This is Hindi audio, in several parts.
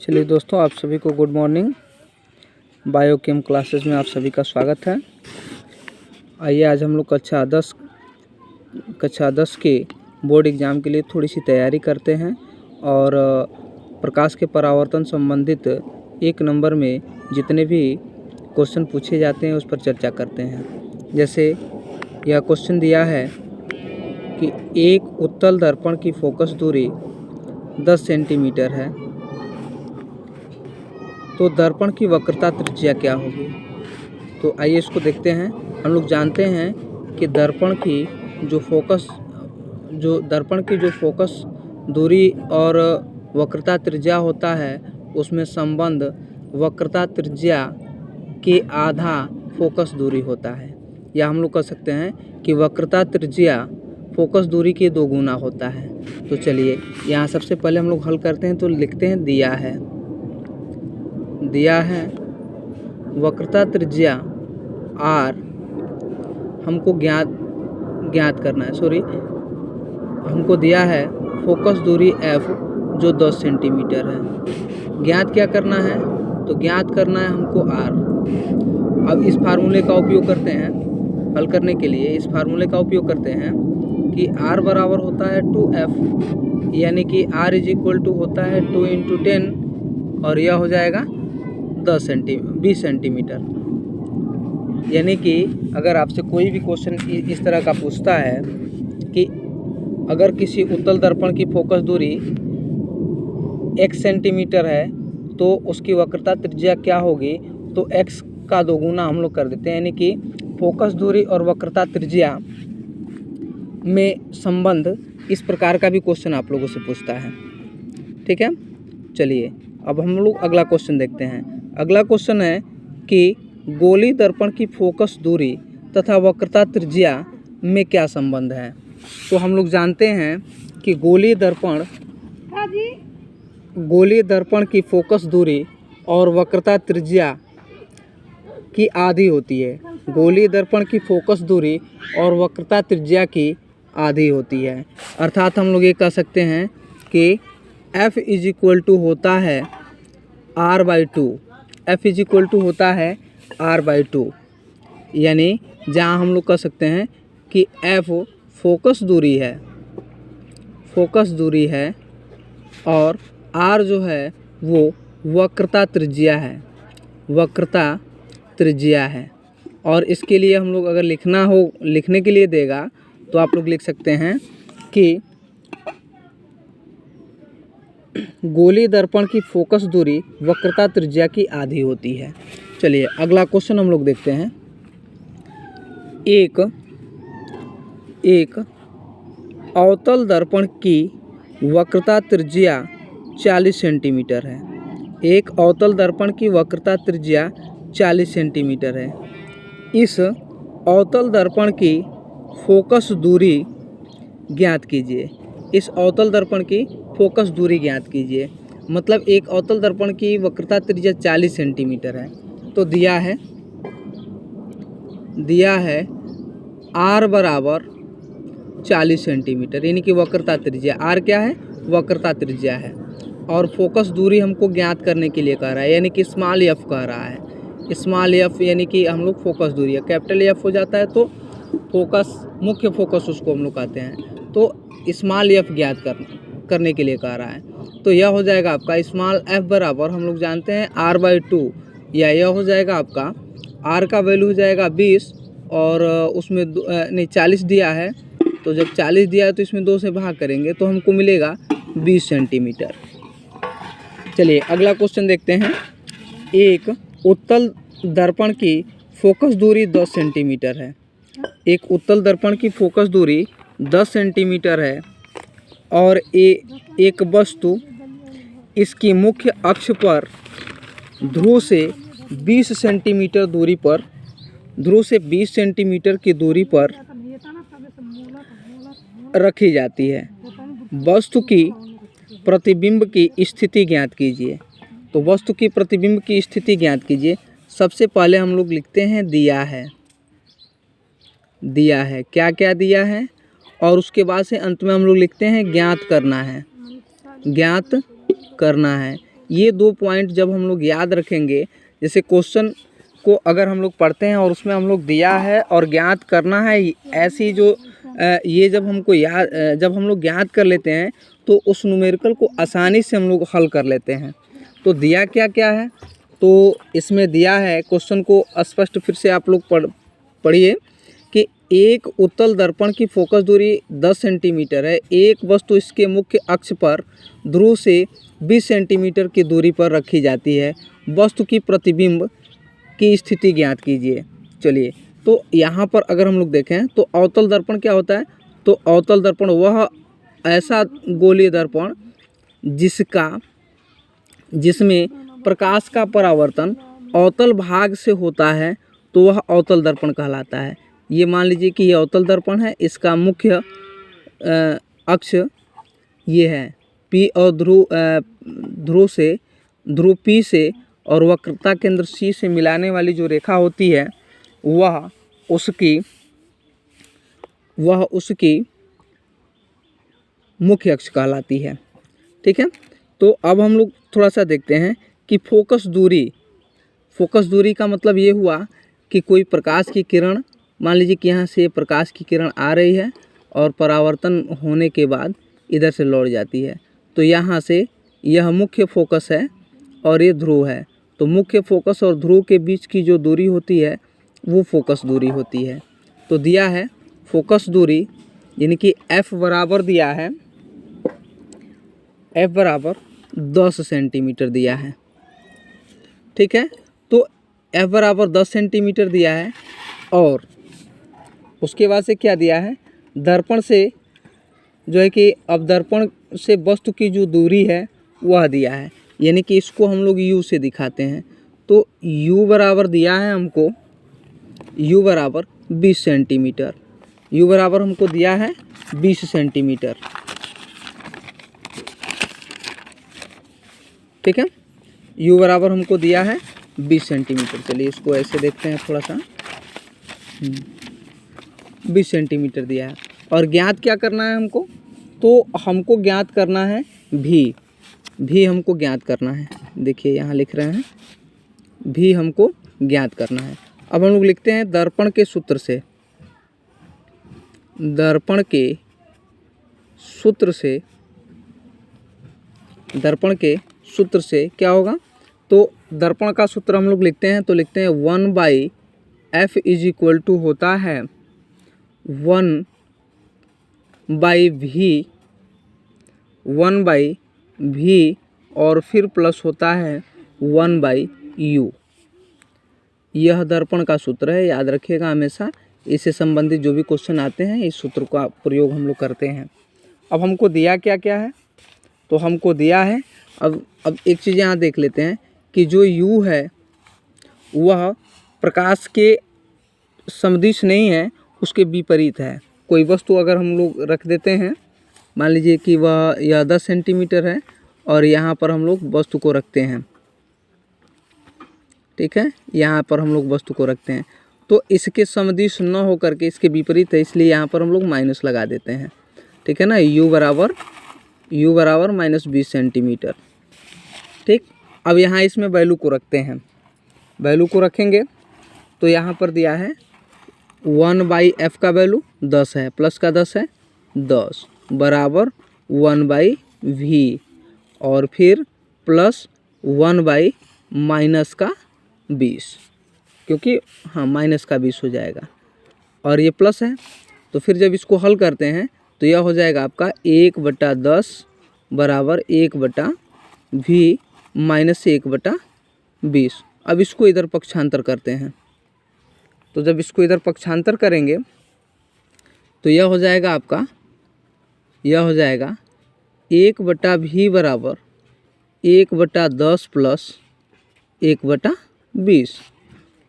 चलिए दोस्तों, आप सभी को गुड मॉर्निंग। बायोकेम क्लासेस में आप सभी का स्वागत है। आइए आज हम लोग कक्षा 10 के बोर्ड एग्ज़ाम के लिए थोड़ी सी तैयारी करते हैं और प्रकाश के परावर्तन संबंधित एक नंबर में जितने भी क्वेश्चन पूछे जाते हैं उस पर चर्चा करते हैं। जैसे यह क्वेश्चन दिया है कि एक उत्तल दर्पण की फोकस दूरी 10 सेंटीमीटर है, तो दर्पण की वक्रता त्रिज्या क्या होगी। तो आइए इसको देखते हैं। हम लोग जानते हैं कि दर्पण की जो फोकस दूरी और वक्रता त्रिज्या होता है उसमें संबंध वक्रता त्रिज्या के आधा फोकस दूरी होता है, या हम लोग कह सकते हैं कि वक्रता त्रिज्या फोकस दूरी के 2 गुना होता है। तो चलिए यहाँ सबसे पहले हम लोग हल करते हैं। तो लिखते हैं दिया है वक्रता त्रिज्या r हमको ज्ञात करना है। हमको दिया है फोकस दूरी f जो 10 सेंटीमीटर है। ज्ञात क्या करना है? तो ज्ञात करना है हमको r। अब इस फार्मूले का उपयोग करते हैं हल करने के लिए। इस फार्मूले का उपयोग करते हैं कि r बराबर होता है 2f, यानी कि r इज इक्वल टू होता है 2 × 10 और यह हो जाएगा 20 सेंटीमीटर। यानी कि अगर आपसे कोई भी क्वेश्चन इस तरह का पूछता है कि अगर किसी उत्तल दर्पण की फोकस दूरी x सेंटीमीटर है तो उसकी वक्रता त्रिज्या क्या होगी, तो x का 2 गुना हम लोग कर देते हैं। यानी कि फोकस दूरी और वक्रता त्रिज्या में संबंध इस प्रकार का भी क्वेश्चन आप लोगों से पूछता है। ठीक है, चलिए अब हम लोग अगला क्वेश्चन देखते हैं। अगला क्वेश्चन है कि गोलीय दर्पण की फोकस दूरी तथा वक्रता त्रिज्या में क्या संबंध है। तो हम लोग जानते हैं कि गोलीय दर्पण की फोकस दूरी और वक्रता त्रिज्या की आधी होती है। गोलीय दर्पण की फोकस दूरी और वक्रता त्रिज्या की आधी होती है। अर्थात हम लोग ये कह सकते हैं कि f इज इक्वल टू होता है r/2। f is equal to होता है r/2, यानी जहाँ हम लोग कह सकते हैं कि f फोकस दूरी है और r जो है वो वक्रता त्रिज्या है। और इसके लिए हम लोग अगर लिखने के लिए देगा तो आप लोग लिख सकते हैं कि गोलीय दर्पण की फोकस दूरी वक्रता त्रिज्या की आधी होती है। चलिए अगला क्वेश्चन हम लोग देखते हैं। एक अवतल दर्पण की वक्रता त्रिज्या 40 सेंटीमीटर है। एक अवतल दर्पण की वक्रता त्रिज्या 40 सेंटीमीटर है। इस अवतल दर्पण की फोकस दूरी ज्ञात कीजिए। इस अवतल दर्पण की फोकस दूरी ज्ञात कीजिए। मतलब एक अवतल दर्पण की वक्रता त्रिज्या 40 सेंटीमीटर है। तो दिया है r बराबर 40 सेंटीमीटर, यानी कि वक्रता त्रिज्या। r क्या है? वक्रता त्रिज्या है। और फोकस दूरी हमको ज्ञात करने के लिए कह रहा है, यानी कि स्मॉल f कह रहा है। स्मॉल f यानी कि हम लोग फोकस दूरी है, कैपिटल F हो जाता है तो मुख्य फोकस उसको हम लोग कहते हैं। तो स्मॉल f ज्ञात करने के लिए कह रहा है। तो यह हो जाएगा आपका स्मॉल f बराबर हम लोग जानते हैं r/2, या यह हो जाएगा आपका r का वैल्यू हो जाएगा 20 और उसमें 40 दिया है। तो जब 40 दिया है तो इसमें 2 से भाग करेंगे तो हमको मिलेगा 20 सेंटीमीटर। चलिए अगला क्वेश्चन देखते हैं। एक उत्तल दर्पण की फोकस दूरी 10 सेंटीमीटर है। एक उत्तल दर्पण की फोकस दूरी 10 सेंटीमीटर है और एक वस्तु इसकी मुख्य अक्ष पर ध्रुव से 20 सेंटीमीटर की दूरी पर रखी जाती है। वस्तु की प्रतिबिंब की स्थिति ज्ञात कीजिए। तो वस्तु की प्रतिबिंब की स्थिति ज्ञात कीजिए। सबसे पहले हम लोग लिखते हैं दिया है। क्या क्या दिया है, और उसके बाद से अंत में हम लोग लिखते हैं ज्ञात करना है। ये 2 पॉइंट जब हम लोग याद रखेंगे, जैसे क्वेश्चन को अगर हम लोग पढ़ते हैं और उसमें हम लोग दिया है और ज्ञात करना है, ऐसी जो ये जब हमको जब हम लोग ज्ञात कर लेते हैं तो उस न्यूमेरिकल को आसानी से हम लोग हल कर लेते हैं। तो दिया क्या क्या है, तो इसमें दिया है, क्वेश्चन को स्पष्ट फिर से आप लोग पढ़िए कि एक उत्तल दर्पण की फोकस दूरी 10 सेंटीमीटर है। एक वस्तु इसके मुख्य अक्ष पर ध्रुव से 20 सेंटीमीटर की दूरी पर रखी जाती है। वस्तु की प्रतिबिंब की स्थिति ज्ञात कीजिए। चलिए, तो यहाँ पर अगर हम लोग देखें तो अवतल दर्पण क्या होता है, तो अवतल दर्पण वह ऐसा गोलीय दर्पण जिसमें प्रकाश का परावर्तन अवतल भाग से होता है, तो वह अवतल दर्पण कहलाता है। ये मान लीजिए कि यह अवतल दर्पण है, इसका मुख्य अक्ष ये है P और ध्रुव P से और वक्रता केंद्र C से मिलाने वाली जो रेखा होती है वह उसकी मुख्य अक्ष कहलाती है। ठीक है, तो अब हम लोग थोड़ा सा देखते हैं कि फोकस दूरी का मतलब ये हुआ कि कोई प्रकाश की किरण, मान लीजिए कि यहाँ से प्रकाश की किरण आ रही है और परावर्तन होने के बाद इधर से लौट जाती है, तो यहाँ से यह मुख्य फोकस है और ये ध्रुव है। तो मुख्य फोकस और ध्रुव के बीच की जो दूरी होती है वो फोकस दूरी होती है। तो दिया है फोकस दूरी यानी कि F बराबर दिया है, F बराबर 10 सेंटीमीटर दिया है। ठीक है, तो F बराबर 10 सेंटीमीटर दिया है और उसके बाद से क्या दिया है, दर्पण से जो है कि अब दर्पण से वस्तु की जो दूरी है वह दिया है, यानी कि इसको हम लोग U से दिखाते हैं। तो U बराबर दिया है हमको, U बराबर 20 सेंटीमीटर, U बराबर हमको दिया है 20 सेंटीमीटर। ठीक है, U बराबर हमको दिया है 20 सेंटीमीटर। चलिए इसको ऐसे देखते हैं थोड़ा सा, 20 सेंटीमीटर दिया है और ज्ञात क्या करना है हमको, तो हमको ज्ञात करना है भी हमको ज्ञात करना है। देखिए यहाँ लिख रहे हैं भी हमको ज्ञात करना है। अब हम लोग लिखते हैं दर्पण के सूत्र से क्या होगा, तो दर्पण का सूत्र हम लोग लिखते हैं, तो लिखते हैं 1/f इज इक्वल टू होता है 1/v और फिर प्लस होता है 1/u। यह दर्पण का सूत्र है, याद रखिएगा हमेशा। इससे संबंधित जो भी क्वेश्चन आते हैं इस सूत्र का प्रयोग हम लोग करते हैं। अब हमको दिया क्या क्या है, तो हमको दिया है, अब एक चीज़ यहाँ देख लेते हैं कि जो u है वह प्रकाश के सदृश नहीं है, उसके विपरीत है। कोई वस्तु अगर हम लोग रख देते हैं, मान लीजिए कि यह 10 सेंटीमीटर है और यहाँ पर हम लोग वस्तु को रखते हैं। ठीक है, यहाँ पर हम लोग वस्तु को रखते हैं, तो इसके सदृश न होकर के इसके विपरीत है, इसलिए यहाँ पर हम लोग माइनस लगा देते हैं। ठीक है ना, u बराबर -20 सेंटीमीटर। ठीक, अब यहाँ इसमें वैल्यू को रखते हैं, वैल्यू को रखेंगे तो यहाँ पर दिया है 1/f का वैल्यू 10 है, प्लस का 10 है 10 बराबर 1/v और फिर प्लस 1/-20, क्योंकि हाँ माइनस का 20 हो जाएगा और ये प्लस है, तो फिर जब इसको हल करते हैं तो यह हो जाएगा आपका 1/10 बराबर 1/v माइनस 1/20। अब इसको इधर पक्षांतर करते हैं, तो जब इसको इधर पक्षांतर करेंगे तो यह हो जाएगा आपका, यह हो जाएगा 1/v बराबर 1/10 प्लस 1/20।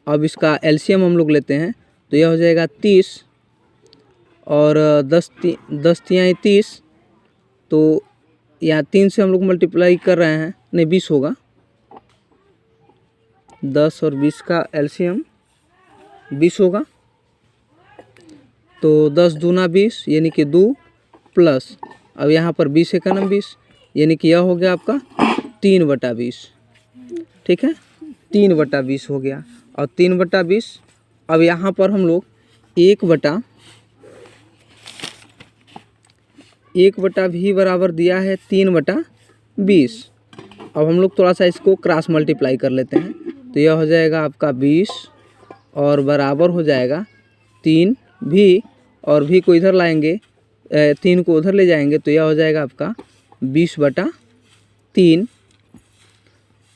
अब इसका एलसीएम हम लोग लेते हैं तो यह हो जाएगा 30 और 10 तिहाई 30, तो यहाँ 3 से हम लोग मल्टीप्लाई कर रहे हैं, नहीं 20 होगा, 10 और 20 का एलसीएम 20 होगा, तो 10 दूना 20 यानी कि 2 प्लस, अब यहाँ पर 20 एकम 20 यानी कि यह हो गया आपका 3/20, ठीक है, 3/20 हो गया। और 3/20, अब यहाँ पर हम लोग 1/v बराबर दिया है 3/20। अब हम लोग थोड़ा सा इसको क्रॉस मल्टीप्लाई कर लेते हैं, तो यह हो जाएगा आपका 20 और बराबर हो जाएगा 3v, और v को इधर लाएंगे, 3 को उधर ले जाएंगे, तो यह हो जाएगा आपका 20/3।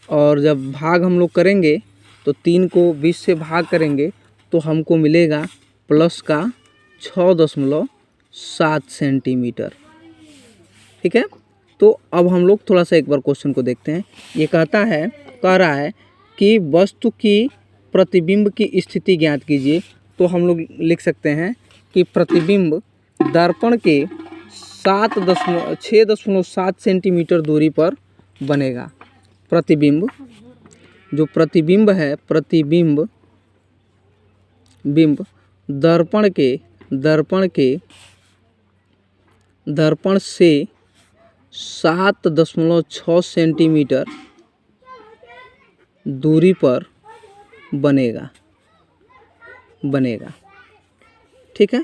और जब भाग हम लोग करेंगे तो 3 को 20 से भाग करेंगे तो हमको मिलेगा प्लस का 6.7 सेंटीमीटर, ठीक है। तो अब हम लोग थोड़ा सा एक बार क्वेश्चन को देखते हैं। ये कह रहा है कि वस्तु की प्रतिबिंब की स्थिति ज्ञात कीजिए। तो हम लोग लिख सकते हैं कि प्रतिबिंब दर्पण के 6.7 सेंटीमीटर दूरी पर बनेगा। प्रतिबिंब, जो प्रतिबिंब है, बिंब दर्पण से 7.6 सेंटीमीटर दूरी पर बनेगा, ठीक है।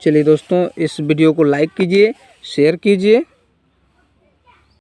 चलिए दोस्तों, इस वीडियो को लाइक कीजिए, शेयर कीजिए